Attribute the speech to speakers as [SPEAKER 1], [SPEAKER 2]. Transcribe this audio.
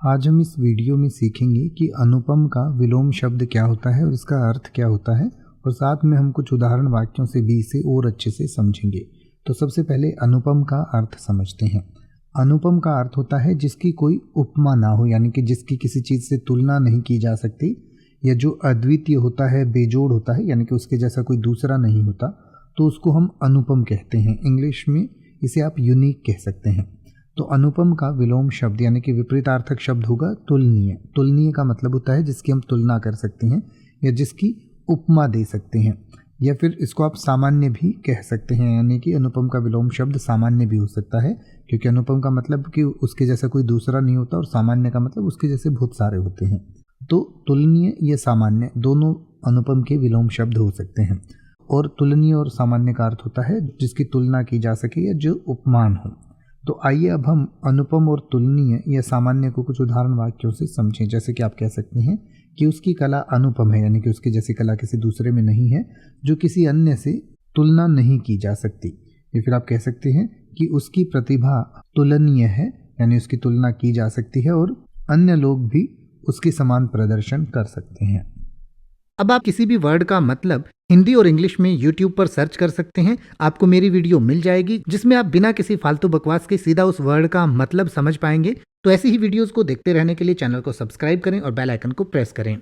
[SPEAKER 1] आज हम इस वीडियो में सीखेंगे कि अनुपम का विलोम शब्द क्या होता है और इसका अर्थ क्या होता है, और साथ में हम कुछ उदाहरण वाक्यों से भी इसे और अच्छे से समझेंगे। तो सबसे पहले अनुपम का अर्थ समझते हैं। अनुपम का अर्थ होता है जिसकी कोई उपमा ना हो, यानी कि जिसकी किसी चीज़ से तुलना नहीं की जा सकती, या जो अद्वितीय होता है, बेजोड़ होता है, यानी कि उसके जैसा कोई दूसरा नहीं होता, तो उसको हम अनुपम कहते हैं। इंग्लिश में इसे आप यूनिक कह सकते हैं। तो अनुपम का विलोम शब्द यानी कि विपरीतार्थक शब्द होगा तुलनीय। तुलनीय का मतलब होता है जिसकी हम तुलना कर सकते हैं या जिसकी उपमा दे सकते हैं, या फिर इसको आप सामान्य भी कह सकते हैं, यानी कि अनुपम का विलोम शब्द सामान्य भी हो सकता है, क्योंकि अनुपम का मतलब कि उसके जैसा कोई दूसरा नहीं होता और सामान्य का मतलब उसके जैसे बहुत सारे होते हैं। तो तुलनीय या सामान्य दोनों अनुपम के विलोम शब्द हो सकते हैं। और तुलनीय और सामान्य का अर्थ होता है जिसकी तुलना की जा सके या जो उपमान हो। तो आइए अब हम अनुपम और तुलनीय या सामान्य को कुछ उदाहरण वाक्यों से समझें। जैसे कि आप कह सकते हैं कि उसकी कला अनुपम है, यानी कि उसकी जैसी कला किसी दूसरे में नहीं है, जो किसी अन्य से तुलना नहीं की जा सकती। या फिर आप कह सकते हैं कि उसकी प्रतिभा तुलनीय है, यानी उसकी तुलना की जा सकती है और अन्य लोग भी उसके समान प्रदर्शन कर सकते हैं।
[SPEAKER 2] अब आप किसी भी वर्ड का मतलब हिंदी और इंग्लिश में YouTube पर सर्च कर सकते हैं। आपको मेरी वीडियो मिल जाएगी जिसमें आप बिना किसी फालतू बकवास के सीधा उस वर्ड का मतलब समझ पाएंगे। तो ऐसी ही वीडियोस को देखते रहने के लिए चैनल को सब्सक्राइब करें और बेल आइकन को प्रेस करें।